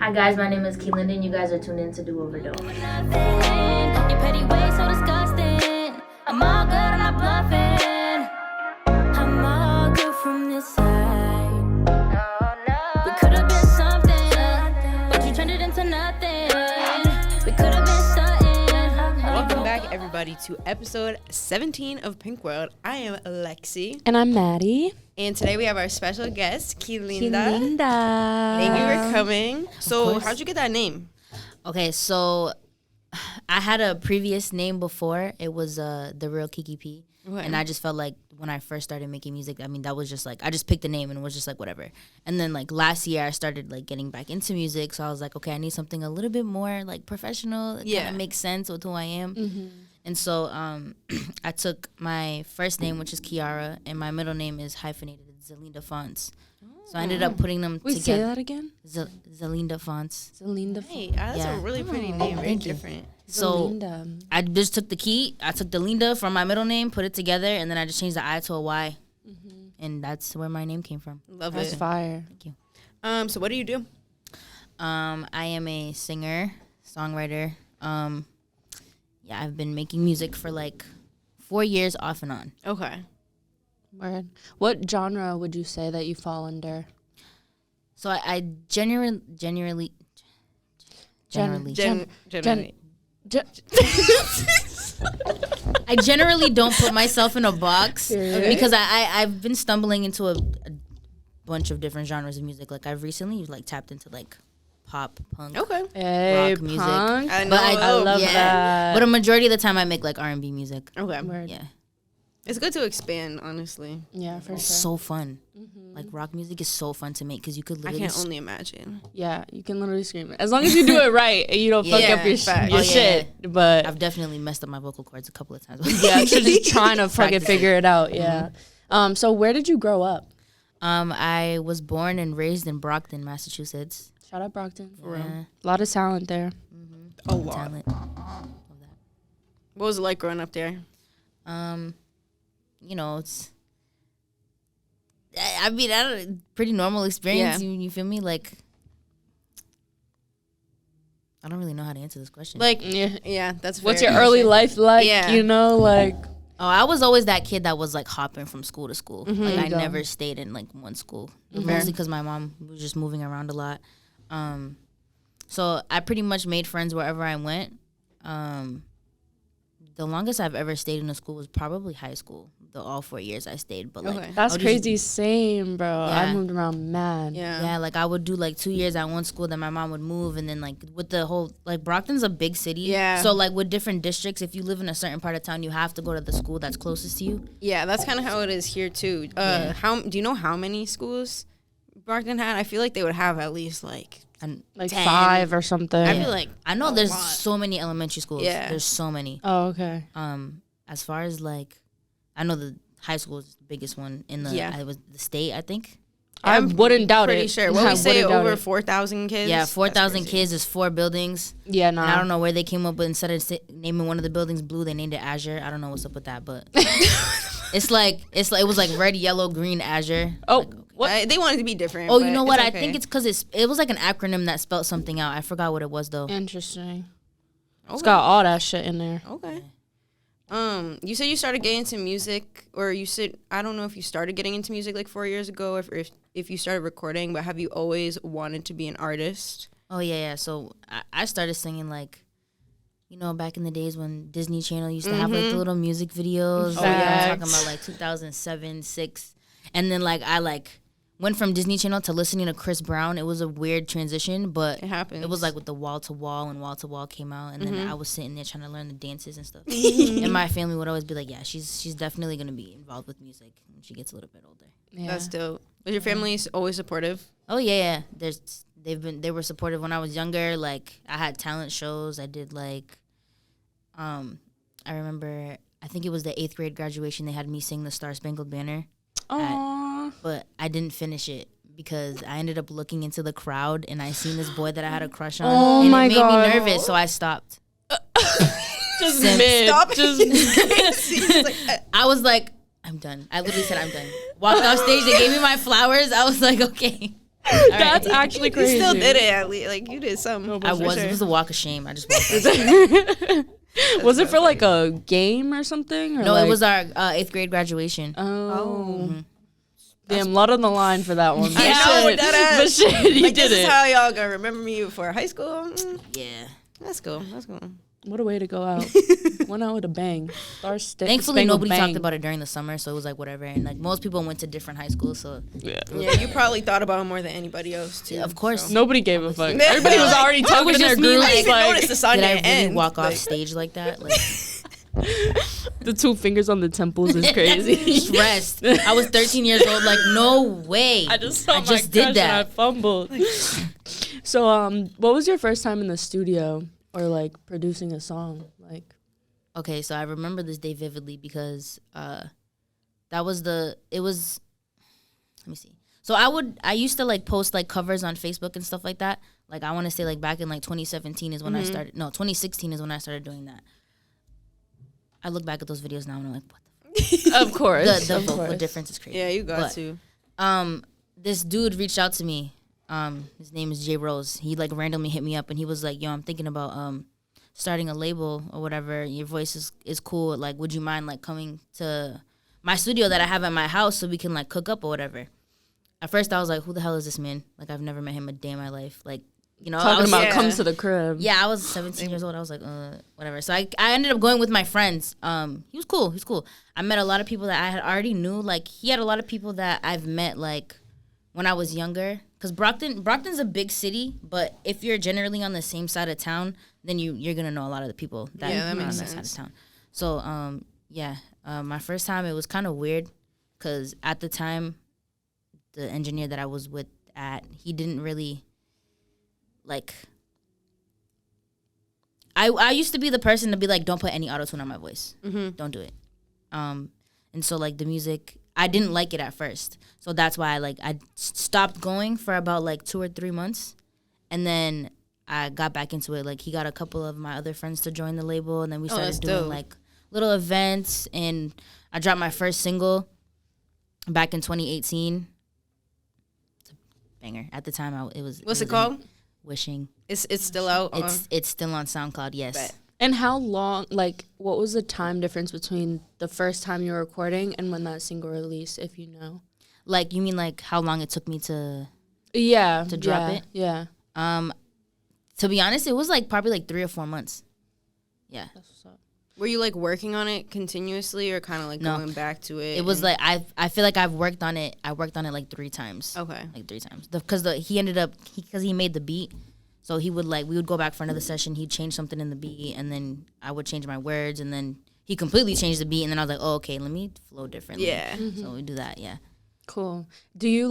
Hi guys, my name is Kilynda and you guys are tuned in to Do Over Dope. Your petty ways so disgusting. I'm all good, I'm not bluffing. I'm all good from this side. We could have been something, but you turned it into nothing. We could have been something. Welcome back, everybody, to episode 17 of Pink World. I am Lexi. And I'm Maddie. And today we have our special guest, Kilynda. Kilynda. Thank you for coming. So, how'd you get that name? Okay, so I had a previous name before. It was The Real Kiki P. Okay. And I just felt like when I first started making music, I mean, that was just like, I just picked the name and it was just like, whatever. And then like last year I started like getting back into music. So I was like, okay, I need something a little bit more like professional. It kind of makes sense with who I am. Mm-hmm. And so I took my first name, which is Kiara, and my middle name is hyphenated, Zelynda Fonts. So I ended up putting them together. Say that again? Zelynda Fonts. Zelynda. Hey, that's a really pretty name. Very different. So Zelynda. I just took I took the Linda from my middle name, put it together, and then I just changed the I to a Y. Mm-hmm. And that's where my name came from. Love That's it. fire. Thank you. So what do you do? I am a singer, songwriter. Yeah, I've been making music for like 4 years off and on. Okay. Word. What genre would you say that you fall under? So I generally Generally. I generally don't put myself in a box Okay. because I've been stumbling into a bunch of different genres of music. Like I've recently like tapped into like pop, punk, Okay. Hey, rock music. punk. I know. But I love that. But a majority of the time I make like R&B music. Okay. Word. Yeah. It's good to expand, honestly. Yeah, for It's sure. so fun. Like rock music is so fun to make because you could I literally can't only imagine. Yeah, you can literally scream it. As long as you do it right and you don't fuck Yeah, up your, facts. your Oh, yeah. shit. But I've definitely messed up my vocal cords a couple of times. yeah, so just trying to fucking Practicing. figure it out. Yeah. So where did you grow up? I was born and raised in Brockton, Massachusetts. Shout out Brockton. For Yeah. real. A lot of talent there. A lot. Talent. What was it like growing up there? You know, it's. I mean, pretty normal experience. Yeah. You feel me? Like, I don't really know how to answer this question. Like, Yeah. yeah, that's What's fair. your early life like? Yeah. You know, like. Oh, I was always that kid that was like hopping from school to school. Like There I you go. never stayed in like one school, mostly because my mom was just moving around a lot. So I pretty much made friends wherever I went. The longest I've ever stayed in a school was probably high school. All 4 years I stayed, but like Okay. That's I would crazy. Same, bro. I Yeah. moved around mad. Yeah, like I would do like 2 years at one school, then my mom would move, and then like with the whole like Brockton's a big city. Yeah. So like with different districts, if you live in a certain part of town, you have to go to the school that's closest to you. Yeah, that's kind of how it is here too. How do you know how many schools Brockton had? I feel like they would have at least like And Like 10. 5 or something. I feel like I know a there's lot. so many elementary schools. Yeah. There's so many. Oh, okay. As far as like, I know the high school is the biggest one in the. Yeah. It was the state, I think. I wouldn't doubt pretty it. sure. What I we say wouldn't doubt over it. 4,000 kids? Yeah, That's 4,000 crazy. kids is 4 buildings. Yeah, no. And I don't know where they came up with instead of naming one of the buildings blue, they named it Azure. I don't know what's up with that, but it's like it was like red, yellow, green, Azure. Oh, Like, what? They wanted to be different. oh, but you know what? it's I okay. think it's because it was like an acronym that spelled something out. I forgot what it was though. Interesting. It's Okay. got all that shit in there. Okay. You said you started getting into music, or you said I don't know if you started getting into music like 4 years ago, if you started recording, but have you always wanted to be an artist? Oh yeah. So I started singing like, you know, back in the days when Disney Channel used to have like the little music videos. Oh, I'm yeah. talking about like 2007, 6, and then like I like went from Disney Channel to listening to Chris Brown. It was a weird transition, but It happens. it was like with the Wall to Wall and Wall to Wall came out, and then I was sitting there trying to learn the dances and stuff. And my family would always be like, "Yeah, she's definitely gonna be involved with music when she gets a little bit older." Yeah. That's dope. Was your family always supportive? Oh yeah. They were supportive when I was younger. Like I had talent shows. I did like, I remember I think it was the 8th grade graduation. They had me sing the Star Spangled Banner. Aww. But I didn't finish it because I ended up looking into the crowd and I seen this boy that I had a crush on. Oh and my it made God. me nervous, so I stopped. Just Simp. mid. Stop it. Just I was like, I'm done. I literally said I'm done. Walked off stage, they gave me my flowers. I was like, okay. That's actually You crazy. still did it at least. Like you did something. I for was. sure. It was a walk of shame. I just walked out. Was it for like a game or something? Or No, like, it was our 8th grade graduation. Oh. Damn, lot on the line for that one. I know, Shit. that But shit, you Like did this is it. how y'all gonna remember me for high school. Yeah. That's cool. That's cool. What a way to go out. Went out with a bang. Thankfully, nobody talked about it during the summer, so it was like whatever. And like most people went to different high schools, so Yeah. Yeah, you probably thought about it more than anybody else too. of course. so. Nobody gave a fuck. Everybody was already talking was in their just me, groups. I didn't even Like, notice the sun Did I didn't really end. walk off Like, stage like that? Like the 2 fingers on the temples is crazy. stressed. I was 13 years old. Like no way. I just saw I my just crush did and I that. fumbled. So, what was your first time in the studio or like producing a song? Like, Okay, so I remember this day vividly because it was let me see. So I used to like post like covers on Facebook and stuff like that. Like I want to say like back in like 2017 is when I started. No, 2016 is when I started doing that. I look back at those videos now and I'm like, what of course. the of vocal course. difference is crazy. yeah, you got But, to. This dude reached out to me. His name is Jay Rose. He like randomly hit me up and he was like, yo, I'm thinking about starting a label or whatever. Your voice is cool. Like, would you mind like coming to my studio that I have at my house so we can like cook up or whatever? At first I was like, who the hell is this man? Like I've never met him a day in my life. Like, you know, I Talking was, about Yeah. come to the crib. yeah, I was 17 years old. I was like, whatever. So I ended up going with my friends. He was cool. He's cool. I met a lot of people that I had already knew. Like he had a lot of people that I've met like when I was younger. Cause Brockton's a big city, but if you're generally on the same side of town, then you're gonna know a lot of the people that Yeah, that are makes on that side of sense. town. So my first time it was kind of weird, cause at the time, the engineer that I was with he didn't really like. I used to be the person to be like, don't put any auto-tune on my voice. Don't do it. And so like the music, I didn't like it at first. So that's why I stopped going for about like 2 or 3 months. And then I got back into it. Like he got a couple of my other friends to join the label. And then we started that's doing dope. like little events. And I dropped my first single back in 2018. It's a banger. At the time, What's it called? Wishing. It's still out. It's still on SoundCloud, yes. Bet. And how long, like, what was the time difference between the first time you were recording and when that single released, if you know? Like, you mean like how long it took me to Yeah. To drop it? Yeah. to be honest, it was like probably like 3 or 4 months. Yeah. That's what's up. Were you like working on it continuously or kind of like No. going back to it? It was like I feel like I worked on it like 3 times. Okay. Like 3 times. Because he made the beat. So we would go back for another session. He'd change something in the beat, and then I would change my words, and then he completely changed the beat, and then I was like, oh, okay, let me flow differently. Yeah. So we do that, yeah. Cool. Do you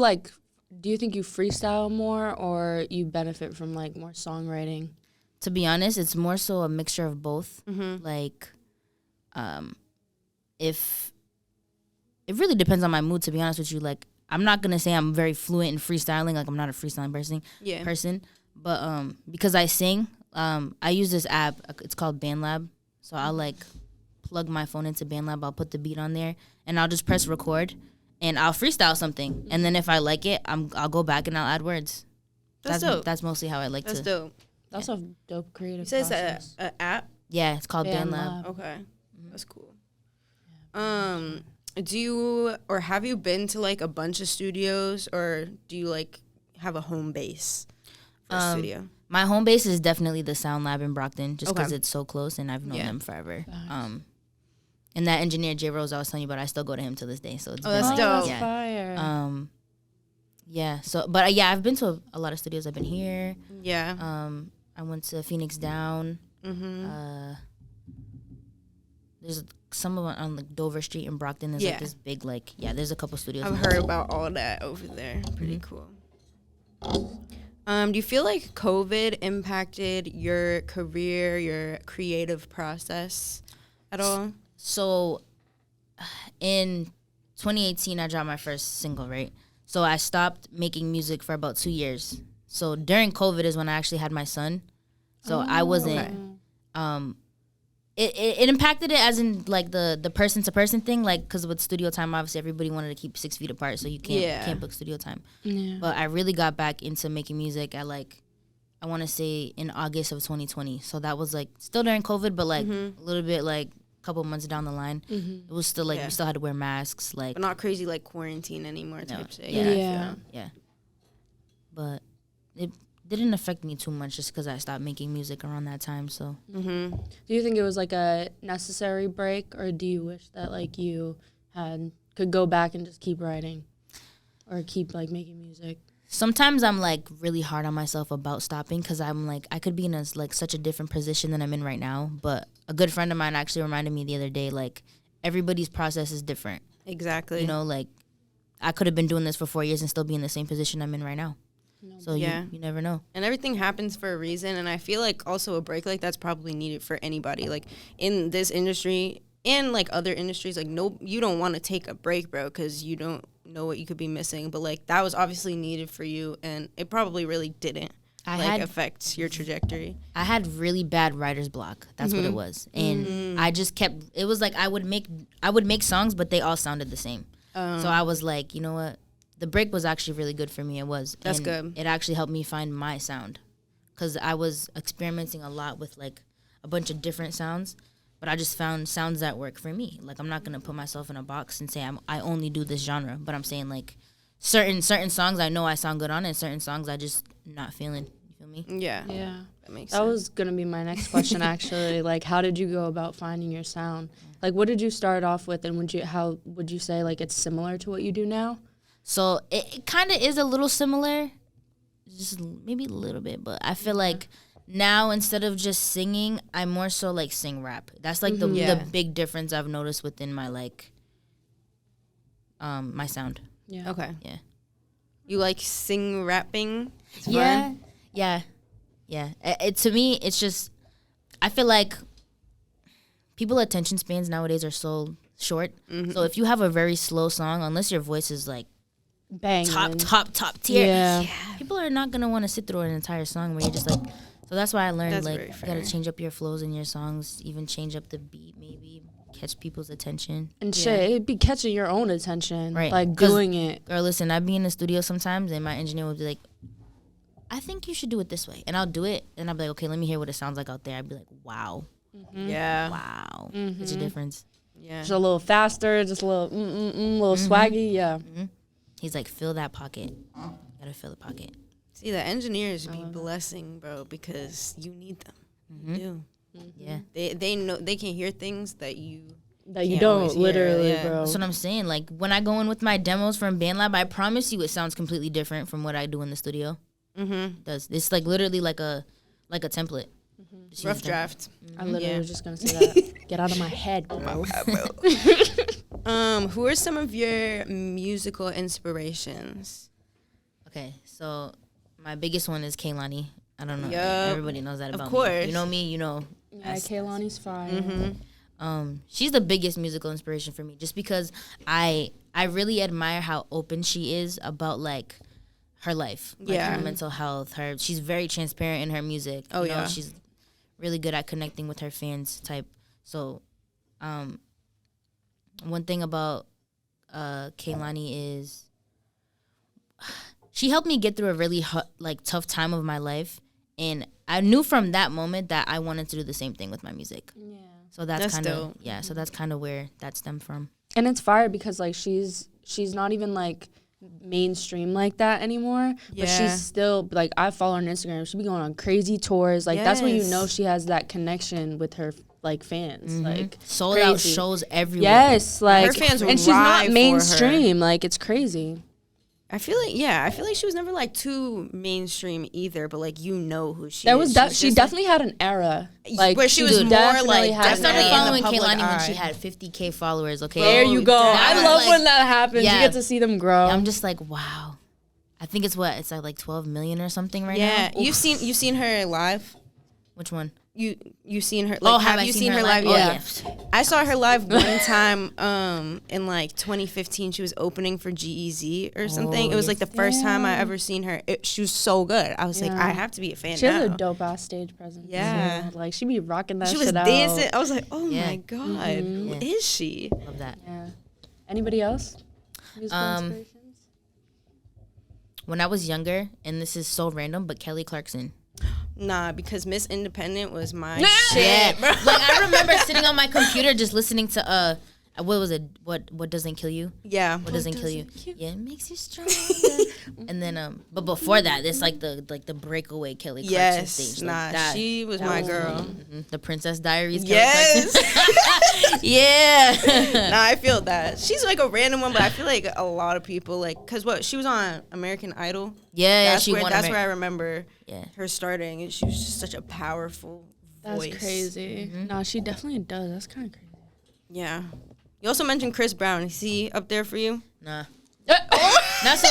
think you freestyle more or you benefit from like more songwriting? To be honest, it's more so a mixture of both. Mm-hmm. Like, if it really depends on my mood. To be honest with you, like I'm not gonna say I'm very fluent in freestyling. Like I'm not a freestyling person. But because I sing, I use this app. It's called BandLab. So I'll like plug my phone into BandLab. I'll put the beat on there, and I'll just press record, and I'll freestyle something. And then if I like it, I'll go back and I'll add words. That's dope. That's mostly how I like That's to. dope. That's a dope creative You said it's process. an app? Yeah, it's called BandLab. BandLab. Okay. That's cool. Do you or have you been to like a bunch of studios or do you like have a home base for a studio? My home base is definitely the Sound Lab in Brockton, just because Okay. it's so close and I've known Yeah. them forever. Facts. And that engineer Jay Rose I was telling you about, I still go to him to this day. So it's Oh, that's been, dope. That's Yeah. fire. Yeah. So, but yeah, I've been to a lot of studios. I've been here. Yeah. I went to Phoenix Down. Mm-hmm. There's some of them on like Dover Street in Brockton. There's Yeah. like this big there's a couple studios. I've in heard about all that over there. Pretty cool. Do you feel like COVID impacted your career, your creative process at all? So in 2018, I dropped my first single, right? So I stopped making music for about 2 years. So during COVID is when I actually had my son. So I wasn't, it impacted it as in like the person to person thing, like because with studio time obviously everybody wanted to keep 6 feet apart, so you can't book studio time. But I really got back into making music at like I want to say in August of 2020, so that was like still during COVID, but like a little bit like a couple months down the line. It was still like we still had to wear masks, like but not crazy like quarantine anymore type shit. Yeah. But it didn't affect me too much just because I stopped making music around that time. So, do you think it was like a necessary break, or do you wish that like you could go back and just keep writing, or keep like making music? Sometimes I'm like really hard on myself about stopping because I'm like I could be in like such a different position than I'm in right now. But a good friend of mine actually reminded me the other day, like everybody's process is different. Exactly. You know, like I could have been doing this for 4 years and still be in the same position I'm in right now. So you never know. And everything happens for a reason. And I feel like also a break like that's probably needed for anybody. Like in this industry and like other industries, like no, you don't want to take a break, bro, because you don't know what you could be missing. But like that was obviously needed for you, and it probably really didn't affect your trajectory. I had really bad writer's block. That's what it was, and I just kept. It was like I would make songs, but they all sounded the same. So I was like, you know what? The break was actually really good for me. It was. That's and good. It actually helped me find my sound, because I was experimenting a lot with like a bunch of different sounds, but I just found sounds that work for me. Like I'm not gonna put myself in a box and say I only do this genre, but I'm saying like certain songs I know I sound good on, and certain songs I just not feeling. You feel me? Yeah. That makes sense. That was gonna be my next question actually. Like, how did you go about finding your sound? Like, what did you start off with, and how would you say like it's similar to what you do now? So it kind of is a little similar, just maybe a little bit, but I feel like now instead of just singing, I more so like sing rap. That's like the big difference I've noticed within my like my sound. Yeah. Okay. Yeah. You like sing rapping? It's Yeah. fun? Yeah. It to me, it's just I feel like people attention spans nowadays are so short. So if you have a very slow song, unless your voice is like Bang. top tier. Yeah. People are not gonna want to sit through an entire song where you're just like. So that's why I learned That's like very you fair. gotta change up your flows in your songs, even change up the beat, maybe catch people's attention. And shit, it'd be catching your own attention, Right. like doing it. Girl, listen, I'd be in the studio sometimes, and my engineer would be like, "I think you should do it this way," and I'll do it, and I'll be like, "Okay, let me hear what it sounds like out there." I'd be like, "Wow, Yeah. wow, it's a difference." Yeah. Just a little faster, just a little little swaggy, yeah. He's like, "Fill that pocket. You gotta fill the pocket." See, the engineers be blessing, bro, because you need them. You do. Yeah. They know they can hear things that you That you can't don't, always hear, literally, yeah. bro. That's what I'm saying. Like when I go in with my demos from BandLab, I promise you it sounds completely different from what I do in the studio. It does. It's like literally like a template. Just rough use a template. draft. I literally Yeah. was just gonna say that. Get out of my head, bro. Who are some of your musical inspirations? Okay, so my biggest one is Kilynda. I don't know. Yup. Everybody knows that Of about course. me. You know me, you know. Yeah, Kaylani's fire. She's the biggest musical inspiration for me just because I really admire how open she is about like her life. Like Yeah. her mental health. She's very transparent in her music. Oh, you know, yeah. She's really good at connecting with her fans type. So one thing about Kilynda is she helped me get through a really tough time of my life, and I knew from that moment that I wanted to do the same thing with my music. Yeah. So that's kind of dope. So that's kind of where that stemmed from. And it's fire because like she's not even like mainstream like that anymore. But Yeah. she's still like, I follow her on Instagram. She be going on crazy tours. Like that's when you Yes. know she has that connection with her like fans. Like Sold out crazy. shows everywhere. Yes, like Her fans and she's ride not for mainstream. Like it's crazy. I feel like she was never like too mainstream either, but like you know who she That is. was She's she just, definitely had an era. Like where she was dude, more, definitely like, had I an started era. following public Kilynda when eye. she had 50K followers. Okay, There you go. That I was love like- when that happens. Yeah. You get to see them grow. I'm just like, wow. I think it's like 12 million or something right yeah. now. You've seen her live. Which one? You seen her? Like, have you seen her live? Oh, Yeah. yeah. I saw her live one time in like 2015. She was opening for GEZ or something. It was like the first time I ever seen her. She was so good. I was like, I have to be a fan. She now. has a dope ass stage presence. Yeah. So, like she be rocking that She shit was out. dancing. I was like, oh my god, Mm-hmm. who is she? Love that. Yeah. Anybody else? Musical inspirations? When I was younger, and this is so random, but Kelly Clarkson. Nah, because Miss Independent was my Yeah, shit, bro. like I remember sitting on my computer just listening to what was it? What doesn't kill you? Yeah. What doesn't kill you? Yeah, it makes you stronger. And then but before that, it's like the breakaway Kelly Clarkson Yes. stage. Nah, Like that. she was my girl. The Princess Diaries. Kelly Yes. Clarkson. Yeah. Nah, I feel that. She's like a random one, but I feel like a lot of people like, cause she was on American Idol. Yeah, That's she where won. that's where I remember Yeah. her starting, and she was just such a powerful voice. That's crazy. Nah, she definitely does. That's kind of crazy. Yeah. You also mentioned Chris Brown. Is he up there for you? Nah. Not so.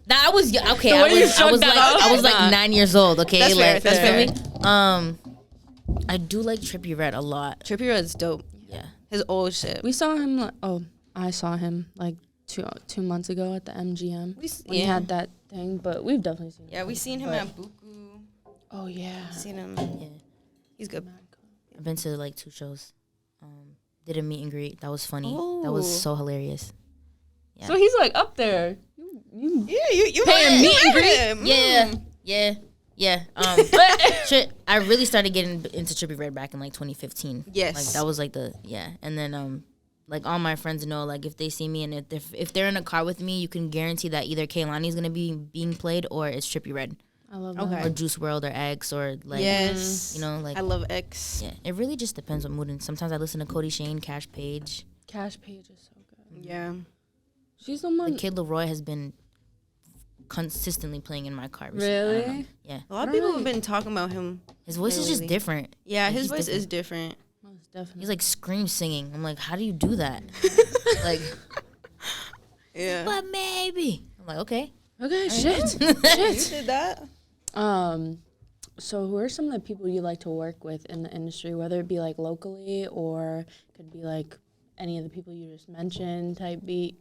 That I was okay. The way you shook that up. I was like 9 years old. Okay, That's fair, like that's you feel me? I do like Trippie Redd a lot. Trippie Redd's dope. Yeah. His old shit. We saw him. I saw him like two months ago at the MGM when he yeah. had that thing. But we've definitely seen. Yeah, we seen him But- at Buku. Oh yeah. Seen him. Yeah. He's good. I've been to like 2 shows. Did a meet and greet. That was funny. That was so hilarious. Yeah. So he's like up there. You Yeah, you Paying meet and greet? him. Yeah. I really started getting into Trippie Redd back in like 2015. Yes. Like that was like and then like all my friends know, like if they see me and if they're in a car with me, you can guarantee that either Kehlani's gonna be being played or it's Trippie Redd. I love that. Okay. Or Juice WRLD or X or like Yes. you know, like I love X. yeah. It really just depends on mood, and sometimes I listen to Cody Shane, Cash Page. Cash Page is so good. Yeah. She's the one. Like Kid Leroy has been consistently playing in my car recently. I don't know. Really? Yeah. A lot of people have been talking about him. His voice is just lately. different. Yeah, Like, his he's voice is different. Most definitely. He's like scream singing. I'm like, how do you do that? Like, Yeah. but maybe. I'm like, okay. Okay. Shit. You Shit. did that? So who are some of the people you like to work with in the industry, whether it be like locally or could be like any of the people you just mentioned type beat?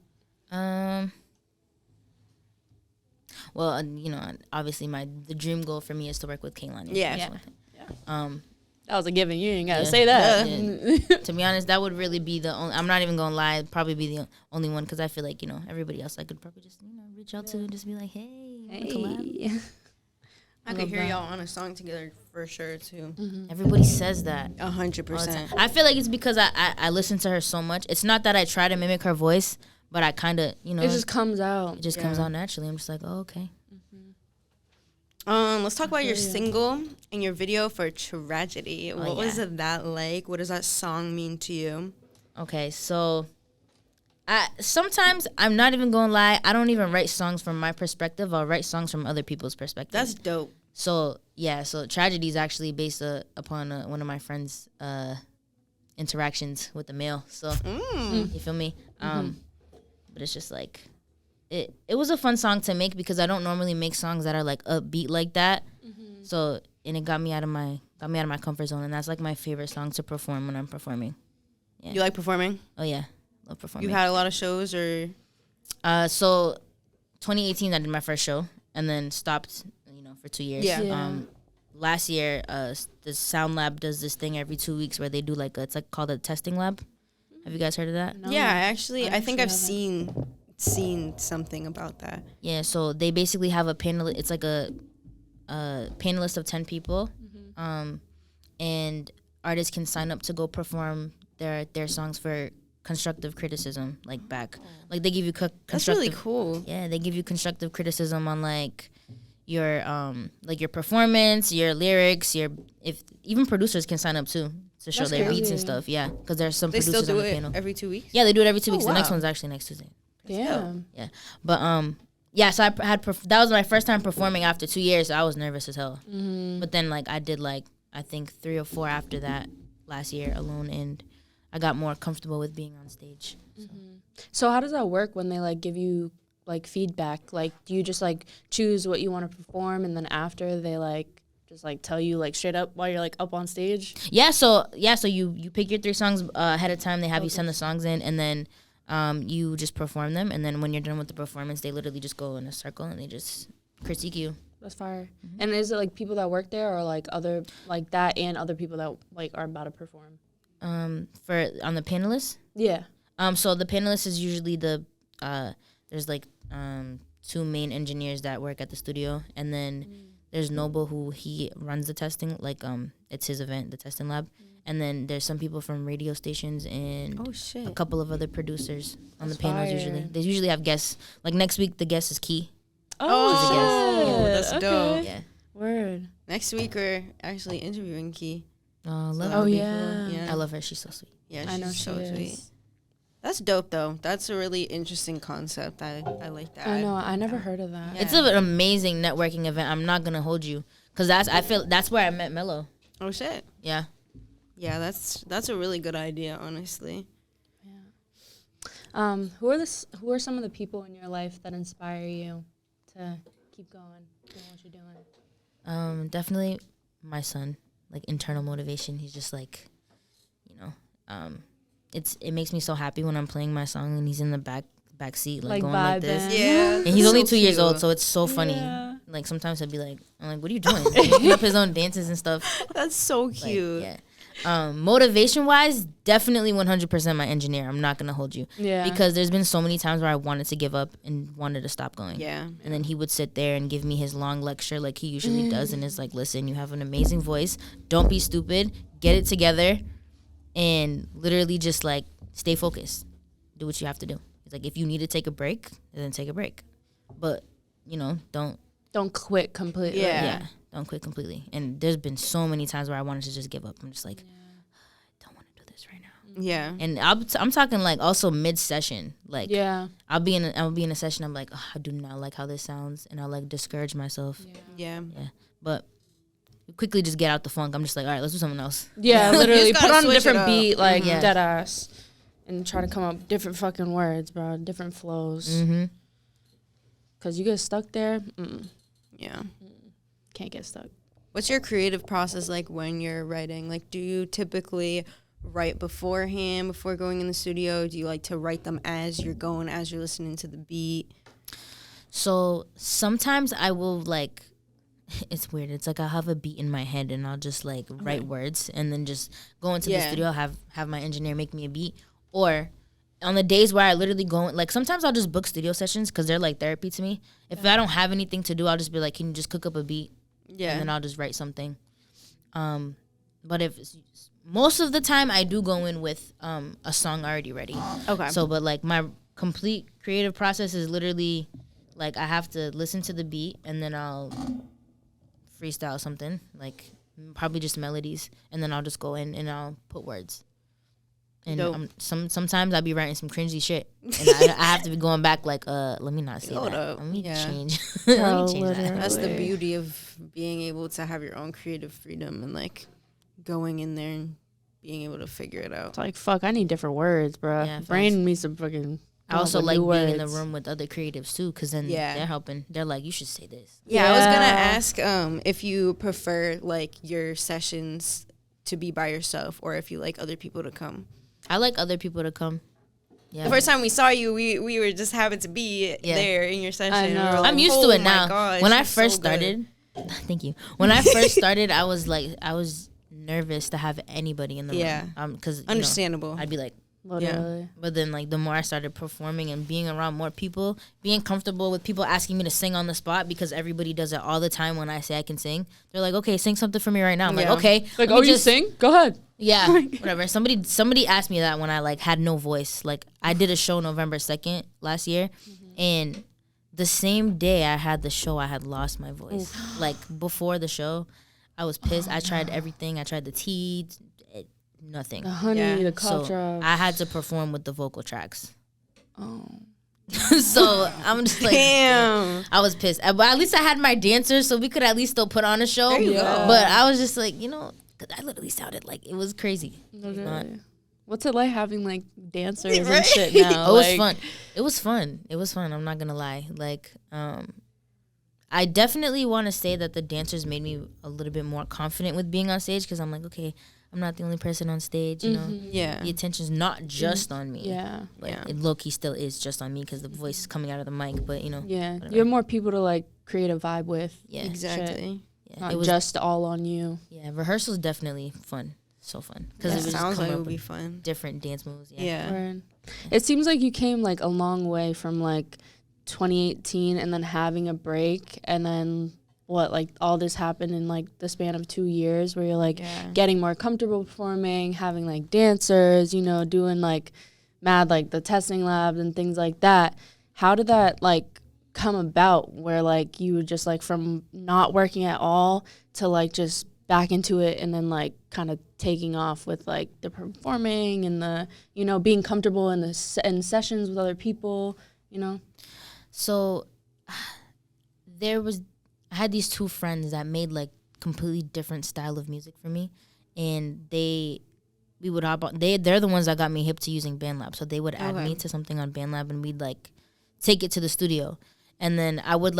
Well, you know, obviously the dream goal for me is to work with Kilynda. Yeah. That's one thing. That was a given. You ain't gotta Yeah. say that. Yeah. To be honest, that would really be the only. I'm not even gonna lie. It'd probably be the only one because I feel like everybody else I could probably just reach out to and just be like, hey, you wanna collab? I could hear y'all on a song together for sure too. Everybody says that. 100%. I feel like it's because I listen to her so much. It's not that I try to mimic her voice, but I kind of It just comes out. it just comes out naturally. I'm just like, oh, okay. Let's talk about your single and your video for Tragedy. What was that like? What does that song mean to you? Okay, so sometimes I'm not even gonna lie, I don't even write songs from my perspective. I'll write songs from other people's perspective. That's dope. So Tragedy is actually based upon one of my friends' interactions with the mail. So you feel me? But it's just like it was a fun song to make because I don't normally make songs that are like upbeat like that. So it got me out of my comfort zone, and that's like my favorite song to perform when I'm performing. Yeah. You like performing? Oh yeah, love performing. You had a lot of shows or? So 2018 I did my first show and then stopped, for 2 years. Yeah. Last year, the Sound Lab does this thing every 2 weeks where they do it's called a testing lab. Have you guys heard of that? No. Yeah, I think I've haven't. seen something about that. Yeah, so they basically have a panel. It's like a panelist of 10 people, and artists can sign up to go perform their songs for constructive criticism, back. Like they give you constructive. That's really cool. Yeah, they give you constructive criticism on your your performance, your lyrics, if even producers can sign up too to show That's their beats and crazy. stuff. Yeah, because there's some They producers still do on the it panel. every 2 weeks? Yeah, they do it every 2 weeks. The next wow. one's actually next Tuesday. Damn. Yeah, but yeah. So I had that was my first time performing after 2 years. So I was nervous as hell. But then I did I think 3 or 4 after that last year alone, and I got more comfortable with being on stage. So how does that work when they give you feedback? Do you just choose what you want to perform and then after they just like tell you like straight up while you're like up on stage? So you pick your 3 songs ahead of time. They have you send the songs in, and then you just perform them. And then when you're done with the performance, they literally just go in a circle and they just critique you. That's fire. Mm-hmm. And is it like people that work there, or like other like that and other people that like are about to perform? For on the panelists? Yeah. So the panelists is usually there's like 2 main engineers that work at the studio, and then there's Noble, who he runs the testing, like it's his event, the testing lab. And then there's some people from radio stations and a couple of other producers on the panels. Usually they usually have guests. Like next week the guest is Key. That's dope. Yeah. Word. Next week we're actually interviewing Key. I love her. She's so sweet. Yeah, I know she's so she sweet. is. That's dope though. That's a really interesting concept. I like that. I know. I never heard of that. Yeah. It's an amazing networking event. I'm not gonna hold you, cause I feel that's where I met Mello. Oh shit. Yeah. Yeah, that's a really good idea, honestly. Yeah. Who are some of the people in your life that inspire you to keep going, doing what you're doing? Definitely my son. Like internal motivation. He's just like, it makes me so happy when I'm playing my song and he's in the back seat like going like this. Yeah. And he's only 2 years cute. old, so it's so funny. Yeah. Like sometimes he'll be like, I'm like, what are you doing? Making up his own dances and stuff. That's so Like, cute. yeah. Motivation wise, definitely 100% my engineer. I'm not gonna hold you. Yeah. Because there's been so many times where I wanted to give up and wanted to stop going. Yeah. And then he would sit there and give me his long lecture like he usually does, and is like, listen, you have an amazing voice. Don't be stupid. Get it together. And literally just like stay focused. Do what you have to do. It's like, if you need to take a break, then take a break. But, Don't quit completely. Yeah. Don't quit completely. And there's been so many times where I wanted to just give up. I'm just like, don't want to do this right now. Yeah. And I'm talking like also mid-session. Like, Yeah. I'll be in a session. I'm like, I do not like how this sounds, and I'll like discourage myself. Yeah. Yeah. But quickly just get out the funk. I'm just like, all right, let's do something else. Yeah, You literally just put gotta on a switch it different up. beat, like Yeah. dead ass, and try to come up with different fucking words, bro, different flows. Mm-hmm. Cause you get stuck there, Yeah. can't get stuck. What's your creative process like when you're writing? Like, do you typically write beforehand before going in the studio? Do you like to write them as you're going, as you're listening to the beat? So sometimes I will like, it's weird. It's like I'll have a beat in my head and I'll just like write words and then just go into the studio, have my engineer make me a beat. Or on the days where I literally go, like sometimes I'll just book studio sessions because they're like therapy to me. If I don't have anything to do, I'll just be like, can you just cook up a beat? Yeah. And then I'll just write something. But most of the time I do go in with a song already ready. Okay. So, but like my complete creative process is literally like I have to listen to the beat and then I'll freestyle something, like probably just melodies, and then I'll just go in and I'll put words. And sometimes I'll be writing some cringy shit, and I have to be going back like, let me not say Hold that. up. Let me Yeah. change. Let me change literally. that. That's the beauty of being able to have your own creative freedom and like going in there and being able to figure it out. It's like, fuck, I need different words, bro. Yeah, Brain needs some fucking. I also come like up with new being in the words. room with other creatives too, because then they're helping. They're like, you should say this. Yeah, I was gonna Yeah. ask if you prefer like your sessions to be by yourself or if you like other people to come. I like other people to come. Yeah. The first time we saw you, we were just having to be there in your session. I We were know. like, I'm used to "Oh it my now. God, When I she's first so good." started, thank you. When I first started, I was nervous to have anybody in the Yeah. room. Because Understandable. I'd be like, Literally. but then like the more I started performing and being around more people, being comfortable with people asking me to sing on the spot, because everybody does it all the time when I say I can sing. They're like, okay, sing something for me right now. I'm Yeah. like, okay. Like, let me oh, you just sing? Go ahead. Yeah, whatever. Somebody asked me that when I like had no voice. Like I did a show November 2nd last year, and the same day I had the show, I had lost my voice. Like before the show, I was pissed. I tried everything. I tried the tea, nothing. The honey, Yeah. the cough So drop. I had to perform with the vocal tracks. Oh. So I'm just like, Damn. I was pissed. But at least I had my dancers, so we could at least still put on a show. There you go. But I was just like, 'cause I literally sounded like it was crazy. Literally. What's it like having like dancers Right? and shit now? It was Like, fun. It was fun. I'm not gonna lie. Like, I definitely want to say that the dancers made me a little bit more confident with being on stage because I'm like, okay, I'm not the only person on stage, you know. Yeah. The attention's not just on me. Yeah. But Yeah. it low-key still is just on me because the voice is coming out of the mic, but, you know. Yeah. whatever. You have more people to like create a vibe with. Yeah. Exactly. Yeah. Not It was, just all on you. yeah, rehearsal's definitely fun. So fun. Because That it was just sounds like coming it up would be with fun. different dance moves. Yeah. Yeah. Right. It seems like you came like a long way from like 2018 and then having a break and then what, like all this happened in like the span of 2 years where you're like Yeah. getting more comfortable performing, having like dancers, you know, doing like mad like the testing labs and things like that. How did that like come about where like you were just like from not working at all to like just back into it and then like kind of taking off with like the performing and the, you know, being comfortable in the in sessions with other people, you know? So I had these two friends that made like completely different style of music for me, and we would hop on. They're the ones that got me hip to using BandLab. So they would add me to something on BandLab, and we'd like take it to the studio. And then I would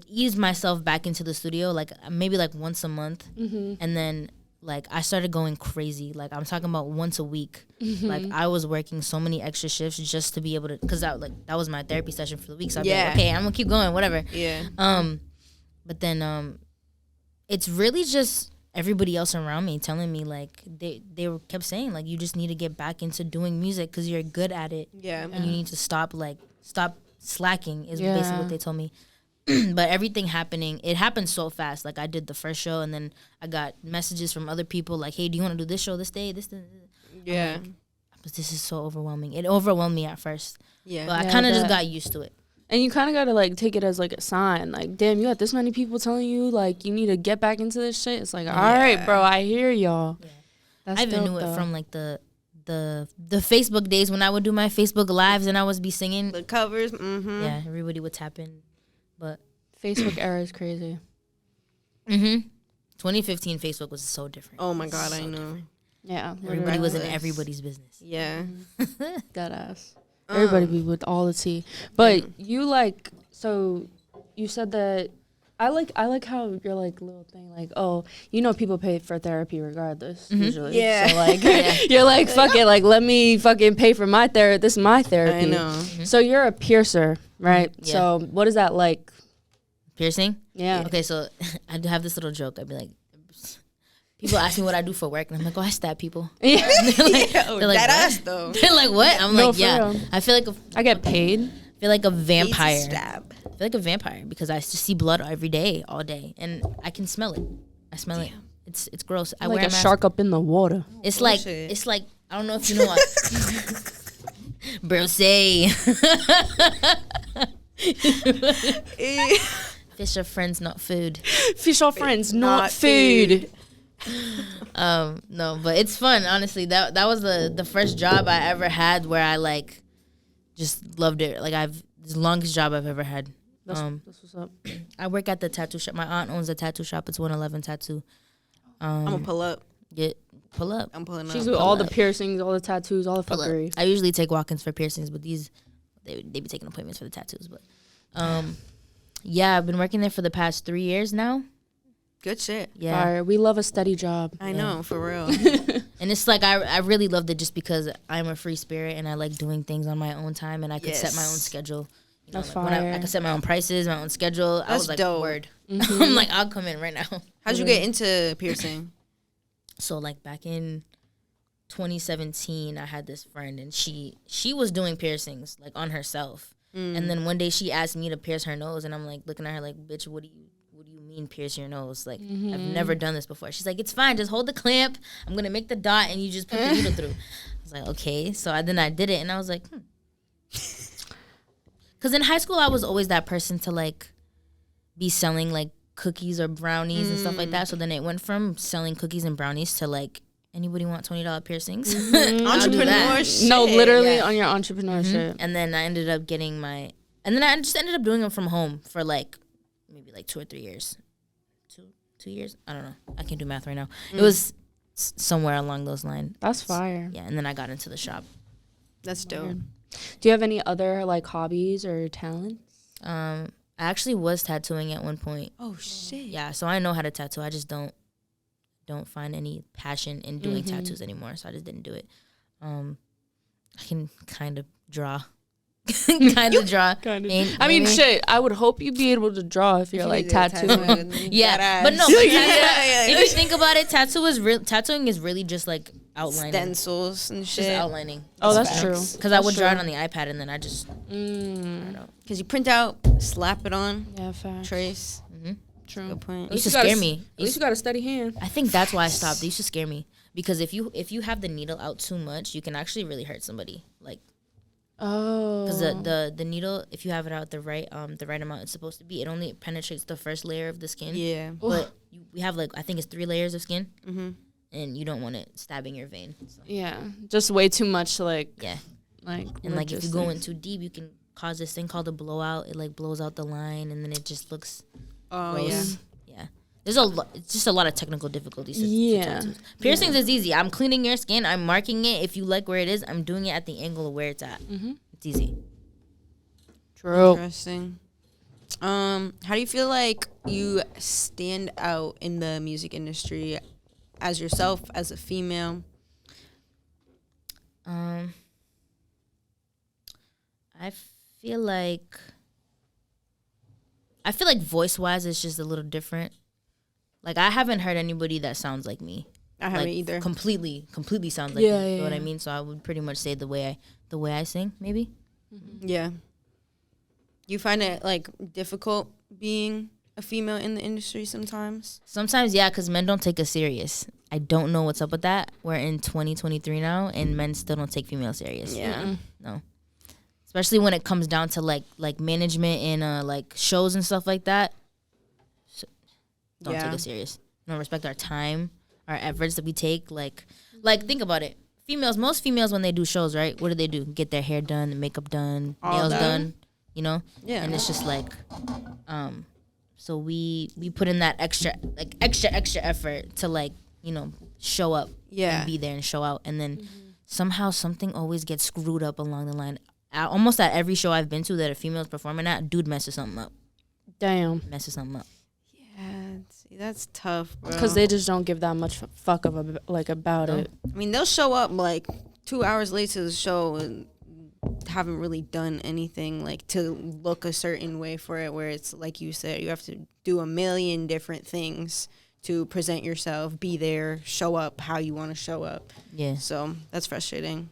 ease myself back into the studio like maybe like once a month, and then like I started going crazy. Like I'm talking about once a week. Like I was working so many extra shifts just to be able to, cause that was my therapy session for the week. So I'd be like, okay, I'm gonna keep going, whatever. Yeah. But then it's really just everybody else around me telling me like they kept saying like you just need to get back into doing music because you're good at it. Yeah. And you need to stop slacking is basically what they told me. But everything it happened so fast. Like I did the first show and then I got messages from other people like, hey, do you want to do this show this day? Yeah. But this is so overwhelming. It overwhelmed me at first. Yeah. But I Yeah, kind of just that- got used to it. And you kind of got to like take it as like a sign. Like, damn, you got this many people telling you like you need to get back into this shit. It's like, all right, bro, I hear y'all. Yeah. That's I even dope, knew it though. from like the Facebook days when I would do my Facebook lives and I would be singing. The covers. Mm-hmm. Yeah, everybody would tap in. But Facebook era is crazy. 2015 Facebook was so different. Oh my God, I know. Yeah, Everybody was in Reckless. everybody's business. Yeah. dead ass. Everybody be with all the tea. But you like, so you said that I like how your like little thing like, oh, you know people pay for therapy regardless usually. Yeah. So like you're like fuck it, like let me fucking pay for my therapy. This is my therapy. I know. So you're a piercer, right? Yeah. So what is that like? Piercing? Yeah. Okay, so I do have this little joke. I'd be like, people ask me what I do for work, and I'm like, oh, I stab people. Yeah. they're like, That what? ass though. They're like, what? I'm No, like, for yeah. real. I feel like I get paid. a vampire. Stab. I feel like a vampire because I just see blood every day, all day, and I can smell it. I smell it. It's gross. I Like wear a a mask. shark up in the water. It's Bullshit. like I don't know if you know what. Bro, say fish are friends, not food. Fish are friends, not food. No, but it's fun. Honestly, that was the first job I ever had where I like just loved it. Like it's the longest job I've ever had. That's what's up. I work at the tattoo shop. My aunt owns a tattoo shop. It's 111 Tattoo. I'm gonna pull up. Pull up. I'm pulling She's up. with all the piercings, all the tattoos, all the Pull up. fuckery. I usually take walk-ins for piercings, but they be taking appointments for the tattoos. But yeah, I've been working there for the past 3 years now. Good shit. Yeah. Fire. We love a steady job. I know, for real. And it's like I really loved it just because I'm a free spirit and I like doing things on my own time and I could set my own Yes. schedule. You know, That's like when I fire. could set my own prices, my own schedule. I That's was like, dope. word. I'm like, I'll come in right now. How'd you get into piercing? So like back in 2017, I had this friend and she was doing piercings like on herself. And then one day she asked me to pierce her nose and I'm like looking at her like, bitch, what do you mean pierce your nose? Like I've never done this before. She's like, it's fine, just hold the clamp. I'm gonna make the dot and you just put the needle through. I was like, okay. So then I did it and I was like, Because in high school I was always that person to like be selling like cookies or brownies and stuff like that. So then it went from selling cookies and brownies to like, anybody want $20 piercings? I'll do that. Entrepreneurship. No, literally yeah. on your entrepreneurship. And then I ended up getting I just ended up doing them from home for like maybe like 2 or 3 years. 2 years? I don't know. I can't do math right now. It was somewhere along those lines. That's fire. Yeah, and then I got into the shop. That's dope. Do you have any other like hobbies or talents? I I actually was tattooing at one point. Oh shit. Yeah, so I know how to tattoo. I just don't find any passion in doing tattoos anymore, so I just didn't do it. I can kind of draw. kind of draw. I mean, shit, I would hope you'd be able to draw if you're like tattooing. Yeah, but no. But if you think about it, tattooing is really just like outlining. Stencils and shit. Just outlining. Oh, that's true. Because I would draw it on the iPad and then I just, I don't know. Because you print out, slap it on, trace. True. Good point. It used to scare me. At least you got a steady hand. I think that's why I stopped. It used to scare me. Because if you have the needle out too much, you can actually really hurt somebody. Like, because the needle, if you have it out the right amount it's supposed to be, it only penetrates the first layer of the skin. Yeah. But we have like, I think it's 3 layers of skin. And you don't want it stabbing your vein. So. Yeah. Just way too much, like. Yeah. Like, and like if you go in too deep, you can cause this thing called a blowout. It like blows out the line and then it just looks gross. Yeah. There's it's just a lot of technical difficulties to tattoos. Piercings is easy. I'm cleaning your skin. I'm marking it. If you like where it is, I'm doing it at the angle of where it's at. It's easy. True. Interesting. How do you feel like you stand out in the music industry as yourself, as a female? I feel like voice-wise it's just a little different. Like, I haven't heard anybody that sounds like me. I haven't either. Completely sounds like me. You know what I mean? So I would pretty much say the way I sing, maybe. Yeah. You find it like difficult being a female in the industry sometimes? Sometimes, yeah, because men don't take us serious. I don't know what's up with that. We're in 2023 now, and men still don't take females serious. Yeah. No. Especially when it comes down to like management and like shows and stuff like that. So don't take us serious. Don't respect our time, our efforts that we take. Like think about it. Most females when they do shows, right? What do? Get their hair done, the makeup done, nails done. You know? Yeah. And it's just like, so we put in that extra effort to like, you know, show up and be there and show out. And then somehow something always gets screwed up along the line. Almost at every show I've been to that a female's performing at, dude messes something up. Damn. Messes something up. Yeah, see, that's tough, bro. Because they just don't give that much fuck about it. I mean, they'll show up like 2 hours late to the show and haven't really done anything like to look a certain way for it, where it's like you said, you have to do a million different things to present yourself, be there, show up how you want to show up. Yeah. So that's frustrating.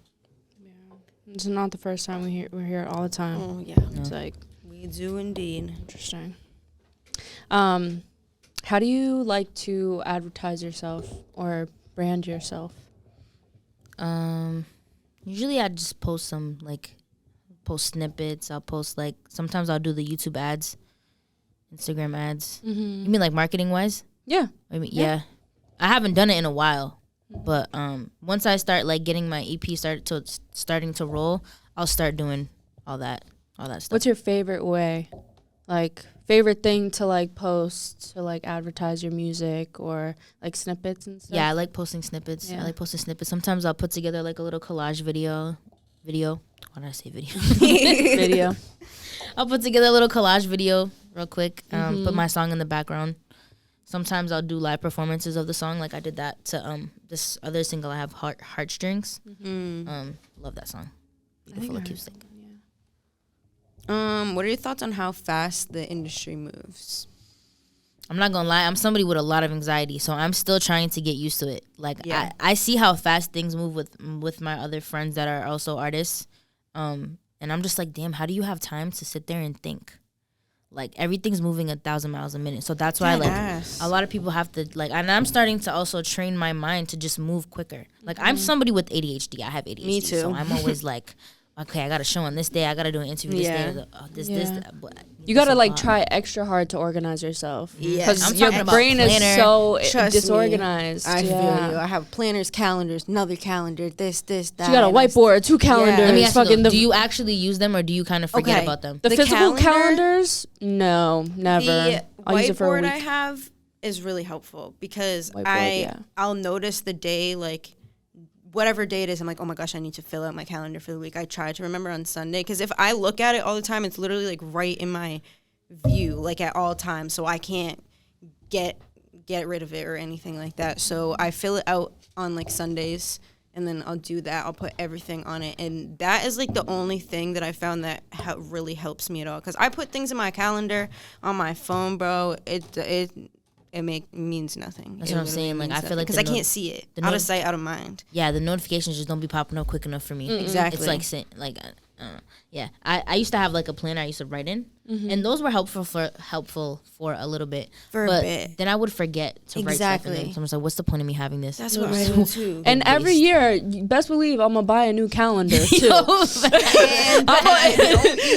It's not the first time we hear it all the time. Oh yeah. It's like we do indeed. Interesting. How do you like to advertise yourself or brand yourself? Usually I just post snippets. I'll post like, sometimes I'll do the YouTube ads, Instagram ads. You mean like marketing wise? Yeah. I mean, yeah. I haven't done it in a while. But once I start like getting my EP starting to roll, I'll start doing all that stuff. What's your favorite way? Like favorite thing to like post to like advertise your music or like snippets and stuff? Yeah, I like posting snippets. Yeah. I like posting snippets. Sometimes I'll put together like a little collage video. Why did I say video? Video. I'll put together a little collage video real quick. Put my song in the background. Sometimes I'll do live performances of the song, like I did that to this other single I have, Heartstrings. Love that song. Beautiful acoustic. What are your thoughts on how fast the industry moves? I'm not gonna lie, I'm somebody with a lot of anxiety, so I'm still trying to get used to it. Like I see how fast things move with my other friends that are also artists, and I'm just like, damn, how do you have time to sit there and think? Like everything's moving 1,000 miles a minute, so that's why a lot of people have to like. And I'm starting to also train my mind to just move quicker. Like I'm somebody with ADHD. I have ADHD. Me too. So I'm always like, okay, I got a show on this day. I got to do an interview this day. This. You got to like try extra hard to organize yourself. Yeah, because your brain is so disorganized. I feel you. I have planners, calendars, another calendar, this, that. You got a whiteboard, 2 calendars. Let me ask you though, do you actually use them or do you kind of forget about them? The physical calendars? No, never. The whiteboard I have is really helpful because I'll notice the day, like whatever day it is, I'm like, oh my gosh, I need to fill out my calendar for the week. I try to remember on Sunday because if I look at it all the time, it's literally like right in my view like at all times, so I can't get rid of it or anything like that. So I fill it out on like Sundays, and then I'll do that. I'll put everything on it, and that is like the only thing that I found that really helps me at all. Because I put things in my calendar on my phone, bro. It means nothing. That's what I'm saying. Like I feel like because I can't see it. Out of sight, out of mind. Yeah, the notifications just don't be popping up quick enough for me. Exactly. It's like yeah. I used to have like a planner I used to write in, and those were helpful for a little bit. Then I would forget to write stuff in them. So I was like, what's the point of me having this? That's what I do too. And every year, you best believe I'm gonna buy a new calendar too.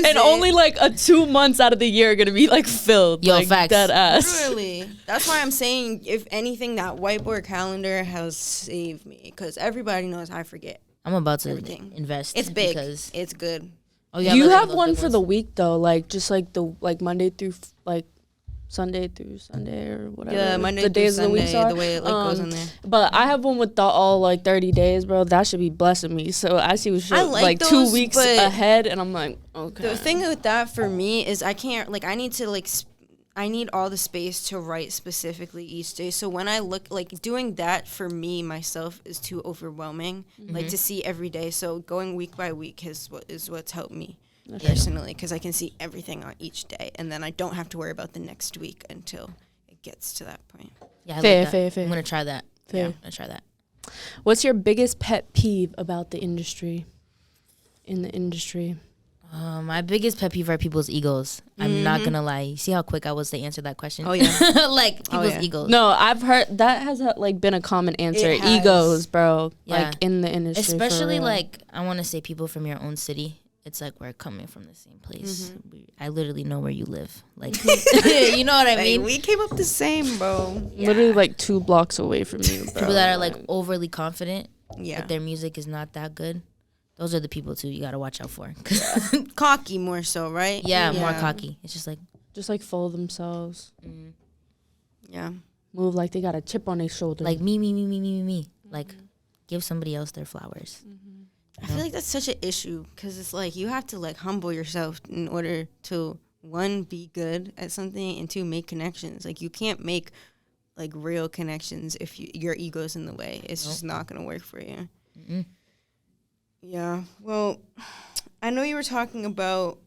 And only like 2 months out of the year are gonna be like filled. Yo, like, facts. Dead ass. Literally. That's why I'm saying, if anything, that whiteboard calendar has saved me, because everybody knows I forget. I'm about to Everything. invest. It's big. Because It's good. oh, You have one for the week though, like just like the Monday through like Sunday through Sunday or whatever. Yeah, Monday the through days Sunday, of the week are. the way it like goes in there. But I have one with the all like 30 days, bro. That should be blessing me. So I see what shit I like like those, 2 weeks but ahead, and I'm like, okay. The thing with that for me is I can't, like, I need to, like, I need all the space to write specifically each day. So when I look, like, doing that for me, myself, is too overwhelming, like, to see every day. So going week by week is what's helped me personally, because I can see everything on each day, and then I don't have to worry about the next week until it gets to that point. Yeah, Fair. I'm gonna try that. Fair. Yeah, I'm gonna try that. What's your biggest pet peeve about the industry? In the industry. My biggest pet peeve are people's egos. I'm not gonna lie. You see how quick I was to answer that question? Oh, yeah. Like people's yeah. egos. No, I've heard that has like been a common answer. It has. Egos, bro. Yeah. Like in the industry, for Especially real. like I want to say people from your own city. It's like we're coming from the same place. I literally know where you live. Like you know what I mean? We came up the same, bro. literally like 2 blocks away from you, bro. People that are like overly confident Yeah. that their music is not that good. Those are the people too you gotta watch out for. Cocky more so, right? Yeah, more cocky. It's just like just like full of themselves, Yeah. move like they got a chip on their shoulder. like me. Like give somebody else their flowers. I feel like that's such an issue, because it's like you have to like humble yourself in order to, 1, be good at something, and 2, make connections. Like you can't make like real connections if your ego's in the way. It's just not gonna work for you. Yeah. Well, I know you were talking about.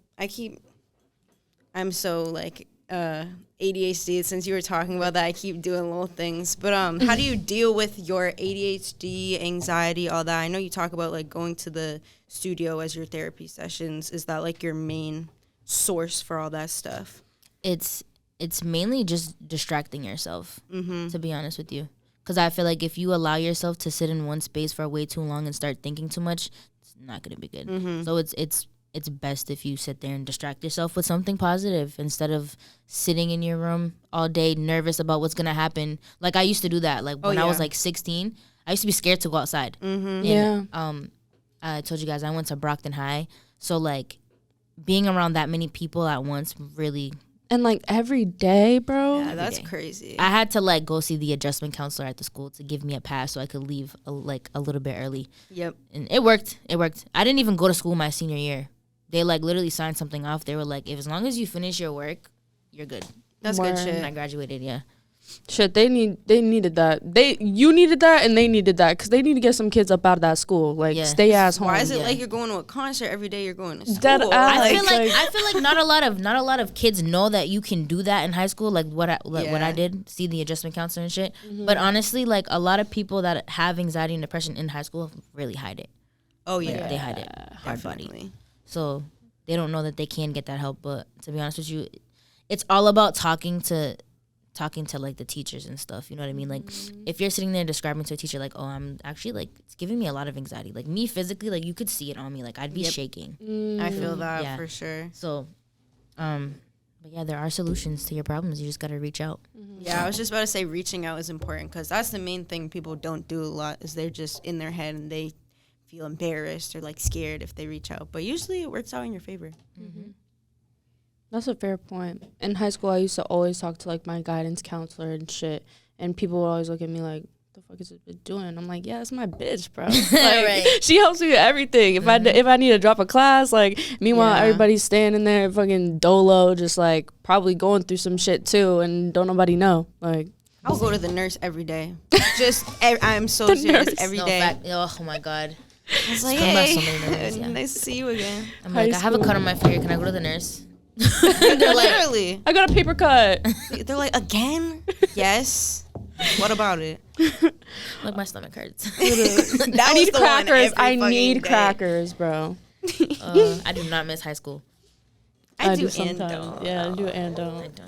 I'm so like ADHD. Since you were talking about that, I keep doing little things. But how do you deal with your ADHD, anxiety, all that? I know you talk about like going to the studio as your therapy sessions. Is that like your main source for all that stuff? It's mainly just distracting yourself, to be honest with you. Because I feel like if you allow yourself to sit in one space for way too long and start thinking too much, it's not going to be good. So it's best if you sit there and distract yourself with something positive instead of sitting in your room all day nervous about what's going to happen. Like I used to do that. Like when I was like 16, I used to be scared to go outside. And, I told you guys I went to Brockton High. So like being around that many people at once really... and like every day, bro. Yeah, that's crazy. I had to like go see the adjustment counselor at the school to give me a pass so I could leave a little bit early. Yep. And it worked. I didn't even go to school my senior year. They like literally signed something off. They were like, if as long as you finish your work, you're good. That's good And shit. I graduated, yeah. Shit, they needed that. You needed that, and they needed that, because they need to get some kids up out of that school. Like, stay ass home. Why is it like you're going to a concert every day? You're going to school. Dead ass. I feel like not a lot of kids know that you can do that in high school. Like what I did, see the adjustment counselor and shit. But honestly, like a lot of people that have anxiety and depression in high school really hide it. Oh Like, yeah, they hide it hard body. definitely. So they don't know that they can get that help. But to be honest with you, it's all about talking to like the teachers and stuff. You know what I mean? Like if you're sitting there describing to a teacher like, oh, I'm actually like, it's giving me a lot of anxiety. Like me physically, like you could see it on me. Like I'd be shaking. I feel that Yeah. for sure. So, but yeah, there are solutions to your problems. You just got to reach out. Yeah, I was just about to say reaching out is important, because that's the main thing people don't do a lot, is they're just in their head and they feel embarrassed or like scared if they reach out. But usually it works out in your favor. That's a fair point. In high school, I used to always talk to like my guidance counselor and shit, and people would always look at me like, the fuck is this bitch doing? I'm like, yeah, it's my bitch, bro. Right. She helps me with everything. If I need to drop a class, like, meanwhile, everybody's standing there fucking dolo, just, like, probably going through some shit, too, and don't nobody know. Like, I'll go to the nurse every day. I'm so serious every day. Oh, my God. I was like, Come back hey, so many nerves, yeah. nice to see you again. I'm like, I have a cut on my finger. Can I go to the nurse? They're like, Literally. I got a paper cut. They're like, again? Yes. What about it? like, my stomach hurts. I need crackers. I need crackers, bro. I do not miss high school. I do sometimes. and don't. Yeah, I do and I don't.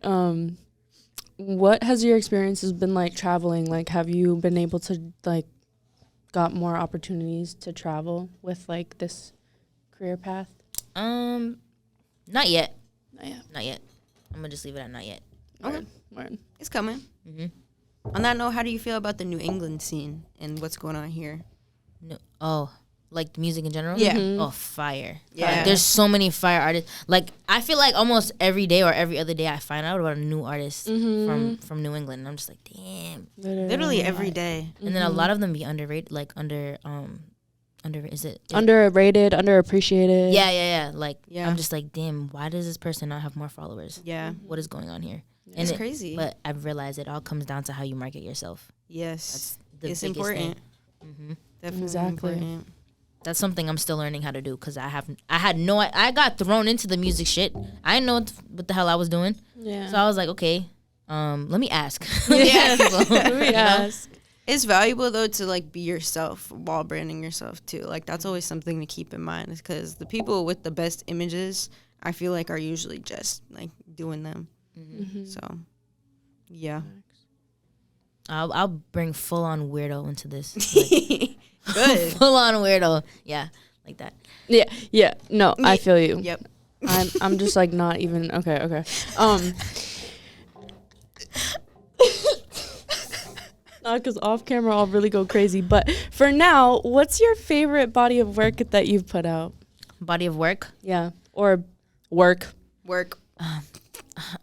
don't. What has your experiences been like traveling? Like, have you been able to, like, got more opportunities to travel with, like, this career path? Not yet. Not yet. Not yet. I'm gonna just leave it at not yet. Okay. Word. It's coming. Mm-hmm. On that note, how do you feel about the New England scene and what's going on here? No. Oh, like music in general? Yeah. Oh, fire. Yeah. There's so many fire artists. Like, I feel like almost every day or every other day I find out about a new artist from New England. And I'm just like, damn. Literally every day. And then a lot of them be underrated, like underrated, Underrated, underappreciated. Yeah. Like, Yeah. I'm just like, damn, why does this person not have more followers? Yeah. What is going on here? It's crazy. But I've realized it all comes down to how you market yourself. Yes. The It's biggest important. thing. Definitely Exactly. important. That's something I'm still learning how to do because I got thrown into the music shit. I didn't know what the hell I was doing. Yeah. So I was like, okay, let me ask. Yeah. Let me ask. It's valuable though to like be yourself while branding yourself too. Like that's always something to keep in mind because the people with the best images, I feel like are usually just like doing them. Mm-hmm. So, yeah. I'll bring full on weirdo into this. Like, Good. full on weirdo. Yeah, like that. Yeah. No, I feel you. Yep. I'm just like not even okay. Not because off camera I'll really go crazy, but for now, what's your favorite body of work that you've put out? Body of work. Yeah, or work.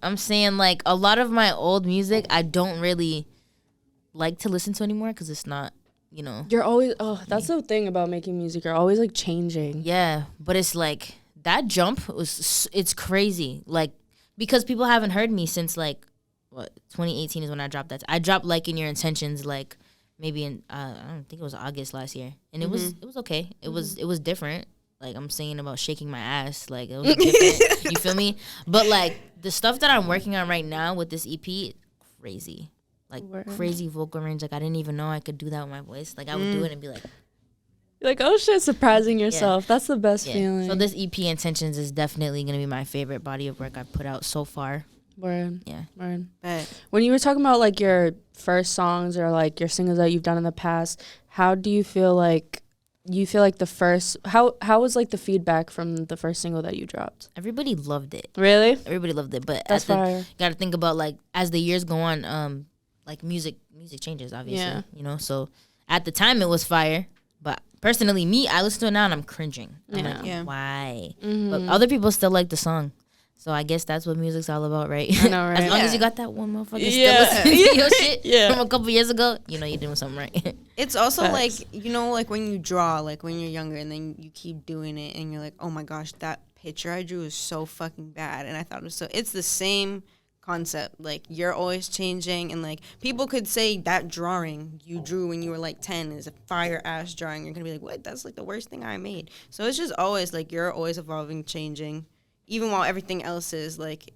I'm saying like a lot of my old music I don't really like to listen to anymore because it's not, you know. You're always that's the thing about making music. You're always like changing. Yeah, but it's like that jump it's crazy. Like because people haven't heard me since like what 2018 is when I dropped that. I dropped like In Your Intentions like maybe in I don't think it was August last year, and it was okay. It was different. Like I'm singing about shaking my ass. Like it was different. You feel me? But like the stuff that I'm working on right now with this EP, crazy. Like crazy vocal range. Like I didn't even know I could do that with my voice. Like I would do it and be like, You're like, oh shit, surprising yourself. That's the best feeling. So this EP Intentions is definitely gonna be my favorite body of work I've put out so far. Word. Yeah. Word. But When you were talking about like your first songs or like your singles that you've done in the past, how do you feel like the first how was like the feedback from the first single that you dropped? Everybody loved it. Really? Everybody loved it. But That's fire. gotta think about like as the years go on, like music changes obviously. Yeah. You know, so at the time it was fire. But personally me, I listen to it now and I'm cringing. I'm like, Yeah. why? Mm-hmm. But other people still like the song. So I guess that's what music's all about, right? I know, right? As long as Yeah. you got that one motherfucker Yeah. still listening to your shit Yeah. from a couple years ago, you know you're doing something right. it's also Facts. like, you know, like when you draw, like when you're younger and then you keep doing it and you're like, oh my gosh, that picture I drew is so fucking bad. And I thought it was so, it's the same concept. Like you're always changing and like people could say that drawing you drew when you were like 10 is a fire ass drawing. You're going to be like, what? That's like the worst thing I made. So it's just always like you're always evolving, changing. Even while everything else is like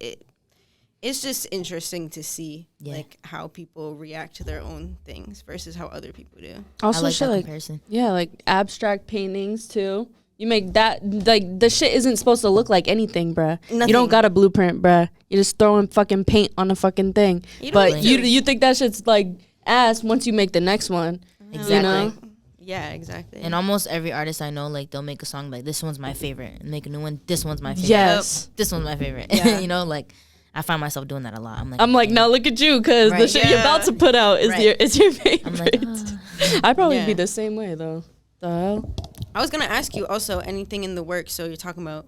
it's just interesting to see like how people react to their own things versus how other people do. Also, I like shit that like comparison. yeah, like abstract paintings too. You make that like the shit isn't supposed to look like anything, bruh. You Nothing. don't got a blueprint, bruh. You just throwing fucking paint on a fucking thing. You don't But like you think that shit's like ass once you make the next one. Exactly. You know? Yeah, exactly. And almost every artist I know, like they'll make a song like this one's my favorite, and make a new one. This one's my favorite. Yes. This one's my favorite. Yeah. You know, like I find myself doing that a lot. I'm like, now look at you, cause the Right. shit you're about to put out is Right. is your I'm favorite. like, I'd probably Yeah. be the same way though. The hell? I was gonna ask you also anything in the works. So you're talking about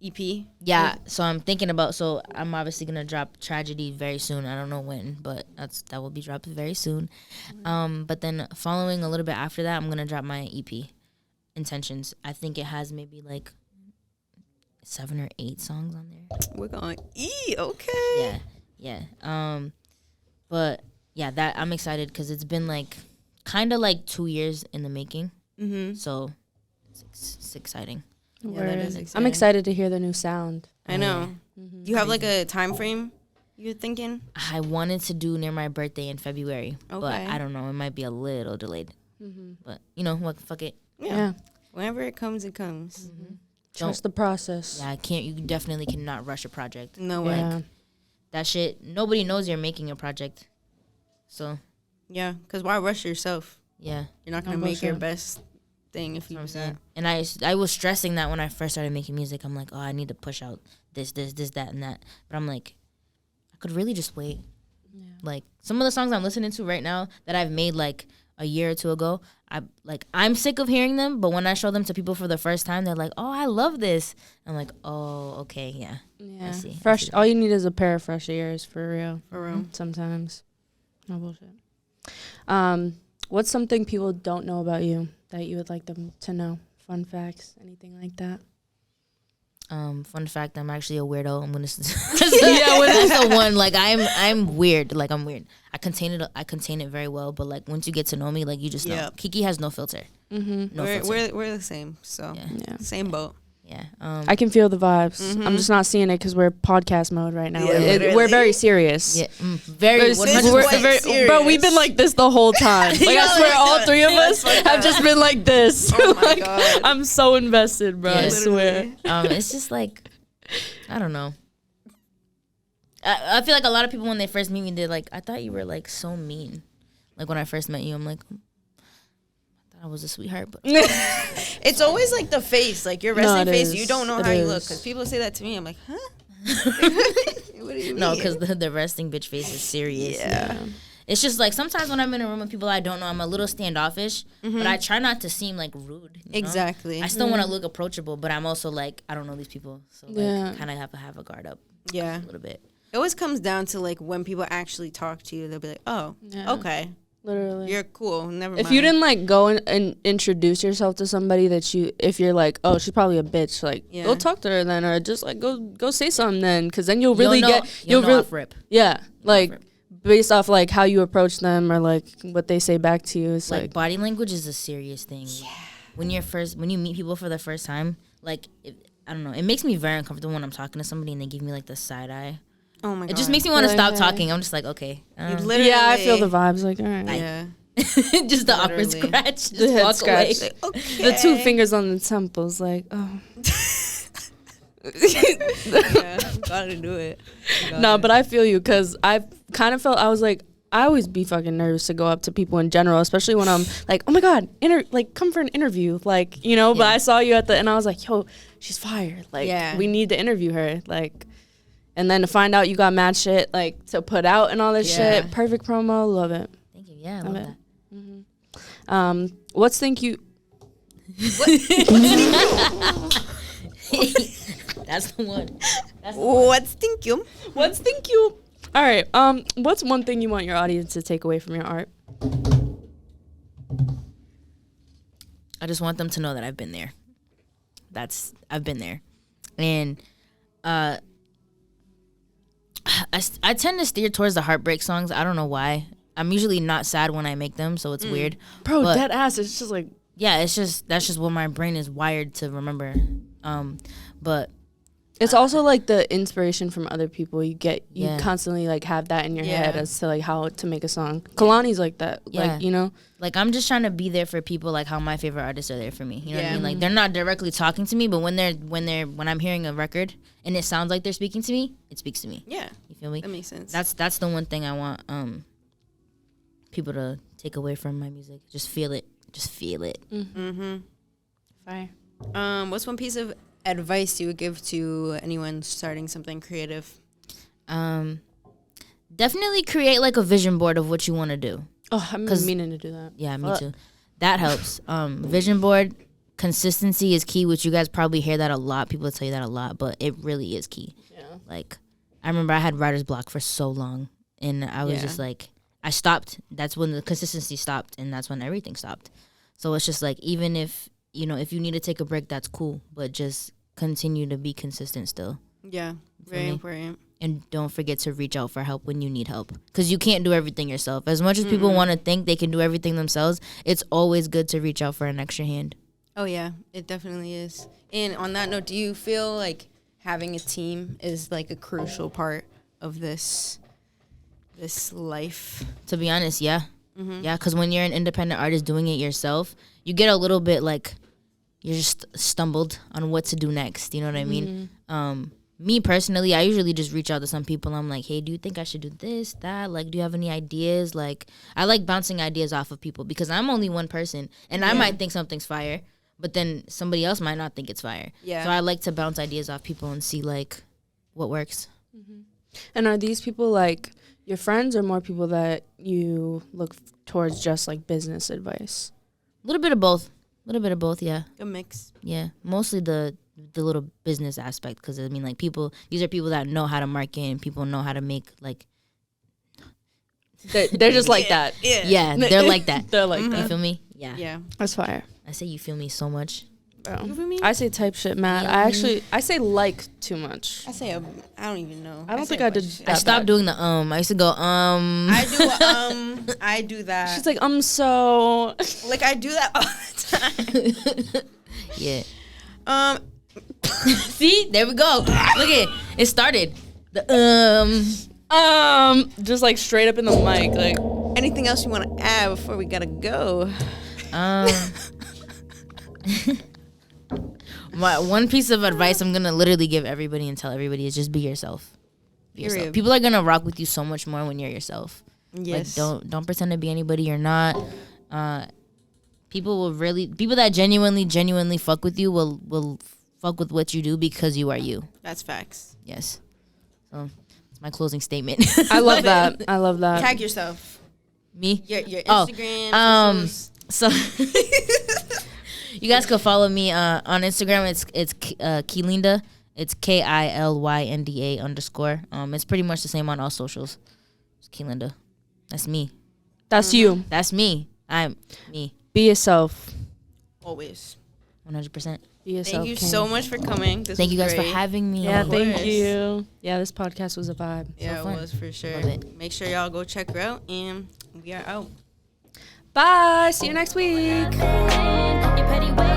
EP. Yeah, so I'm thinking about. So I'm obviously gonna drop Tragedy very soon. I don't know when, but that will be dropped very soon. But then following a little bit after that, I'm gonna drop my EP, Intentions. I think it has maybe like 7 or 8 songs on there. We're going okay. Yeah. But yeah, that I'm excited because it's been like kind of like 2 years in the making. Mm-hmm. So it's exciting. Yeah, that is exciting. I'm excited to hear the new sound. I know. Do you have like a time frame you're thinking? I wanted to do near my birthday in February, but Okay. I don't know. It might be a little delayed. But you know what? Fuck it. Yeah. Whenever it comes, it comes. Trust the process. Yeah, I can't. You definitely cannot rush a project. No way. Yeah. That shit. Nobody knows you're making a project. So Yeah, because why rush yourself? yeah, You're not gonna No make your bullshit. best thing if you do that's what that. I'm saying. And I was stressing that when I first started making music. I'm like, oh, I need to push out this, that, and that. But I'm like, I could really just wait. Yeah. Like some of the songs I'm listening to right now that I've made like a year or two ago, I'm sick of hearing them, but when I show them to people for the first time, they're like, "Oh, I love this." I'm like, "Oh, okay, yeah." Yeah. see. I Fresh. see. All you need is a pair of fresh ears, for real. For real. Sometimes. No bullshit. What's something people don't know about you that you would like them to know? Fun facts, anything like that? Fun fact: I'm actually a weirdo. I'm gonna. That's the one. Like I'm weird. Like I'm weird. I contain it very well. But like once you get to know me, like you just know. Yep. Kiki has no filter. Mm-hmm. No filter. We're the same. So Yeah. Yeah. same boat. Yeah. I can feel the vibes. Mhm. I'm just not seeing it because we're podcast mode right now. Yeah, literally. We're very serious. Yeah. Very. We're 100%. we're- quite serious. Bro, we've been like this the whole time. Like I swear, all three of us have just been like this. Oh my Like, God. I'm so invested, bro. Yeah. I swear. Literally. It's just like, I don't know. I feel like a lot of people when they first meet me, they're like, I thought you were like so mean. Like when I first met you, I'm like, I thought I was a sweetheart, but It's always like the face, like your No, resting it face. is. You don't know It how you is. look because people say that to me. I'm like, huh? What do you no, mean? because the resting bitch face is serious. Yeah. It's just like sometimes when I'm in a room with people I don't know, I'm a little standoffish, but I try not to seem like rude. You know? Exactly. I still want to look approachable, but I'm also like, I don't know these people, so like Yeah. kind of have to have a guard up Yeah. a little bit. It always comes down to like when people actually talk to you, they'll be like, oh, Yeah. okay, Literally. you're cool. Never mind. If you didn't like go and introduce yourself to somebody that if you're like, oh, she's probably a bitch, like Yeah. go talk to her then, or just like go say something then, because then you'll really you'll know really off rip. yeah, like rip. based off like how you approach them or like what they say back to you. It's Like like body language is a serious thing. Yeah. When you meet people for the first time, like I don't know, it makes me very uncomfortable when I'm talking to somebody and they give me like the side eye. oh my God, It just makes me want to Like, stop hey. talking. I'm just like, okay, You literally, yeah, I feel the vibes. Like all right, Yeah. just the awkward Literally. scratch, just The head walk scratch. away. Like, okay. the 2 fingers on the temples, like oh Yeah, gotta do it. no, but I feel you because I kind of felt I was like. I always be fucking nervous to go up to people in general, especially when I'm like, oh my God, like come for an interview, like, you know, but Yeah. I saw you and I was like, yo, she's fired. Like, Yeah. we need to interview her. Like, and then to find out you got mad shit, like, to put out and all this Yeah. shit. Perfect promo. Love it. Thank you. Yeah, I Love love it. that. What's think you, That's the one. What's think you? what's think you, all right, what's one thing you want your audience to take away from your art? I just want them to know that I've been there. I've been there. And I tend to steer towards the heartbreak songs. I don't know why. I'm usually not sad when I make them, so it's weird. Bro, But- dead ass, it's just like, Yeah, that's just what my brain is wired to remember. But it's also like the inspiration from other people. You Yeah. constantly like have that in your head Yeah. as to like how to make a song. Kalani's like that. Yeah. Like, you know? like I'm just trying to be there for people, like how my favorite artists are there for me. You know what I Yeah. mean? Like they're not directly talking to me, but when I'm hearing a record and it sounds like they're speaking to me, it speaks to me. Yeah, You feel me? that makes sense. That's the one thing I want people to take away from my music. Just feel it. Just feel it. Mm-hmm. Fire. What's one piece of advice you would give to anyone starting something creative? Definitely create like a vision board of what you want to do. Oh, I've been 'Cause- meaning to do that. Yeah, me Fuck. too. That helps. Vision board, consistency is key, which you guys probably hear that a lot. People tell you that a lot, but it really is key. Yeah. Like, I remember I had writer's block for so long, and I was just like, I stopped. That's when the consistency stopped, and that's when everything stopped. So it's just like, even if, you know, if you need to take a break, that's cool, but just continue to be consistent still. Yeah, very important. And don't forget to reach out for help when you need help, because you can't do everything yourself. As much as people want to think they can do everything themselves, it's always good to reach out for an extra hand. Oh, yeah, it definitely is. And on that note, do you feel like having a team is like a crucial part of this life? To be honest, yeah. Yeah, because when you're an independent artist doing it yourself, you get a little bit like you're just stumbled on what to do next. You know what I mean? Me personally, I usually just reach out to some people. I'm like, hey, do you think I should do this, that? Like, do you have any ideas? Like, I like bouncing ideas off of people because I'm only one person, and I might think something's fire, but then somebody else might not think it's fire. Yeah. So I like to bounce ideas off people and see, like, what works. And are these people, like, your friends or more people that you look towards just, like, business advice? A little bit of both. Yeah. A mix. Yeah. Mostly the little business aspect, because, I mean, like, these are people that know how to market and people know how to make, like. They're just like that. Yeah, they're like that. They're like that. You feel me? Yeah. Yeah. That's fire. I say you feel me so much. Bro. You feel me? I say type shit mad. I say like too much. I say I don't even know. I don't think I did shit. that I stopped bad. doing the I used to go I do I do that. She's like, so like I do that all the time. Yeah. See, there we go. Look at it. It started. The just like straight up in the mic, like. Anything else you want to add before we gotta go? My one piece of advice I'm gonna literally give everybody and tell everybody is just be yourself. Be yourself. Period. People are gonna rock with you so much more when you're yourself. Yes. Like, don't pretend to be anybody you're not. People that genuinely fuck with you will fuck with what you do because you are you. That's facts. Yes. So it's my closing statement. I love that. I love that. Tag yourself. Me? Your Instagram. So you guys can follow me on Instagram. It's Kilynda. It's KILYNDA _. It's pretty much the same on all socials. It's Kilynda. That's me. That's you. That's me. I'm me. Be yourself. Always. 100%. Be yourself. Thank you King. so much for coming. Thank you guys for having me. Yeah, Of thank course. you. Yeah, this podcast was a vibe. Yeah, So fun. it was for sure. Love it. Make sure y'all go check her out, and we are out. Bye. See you next week. Your petty ways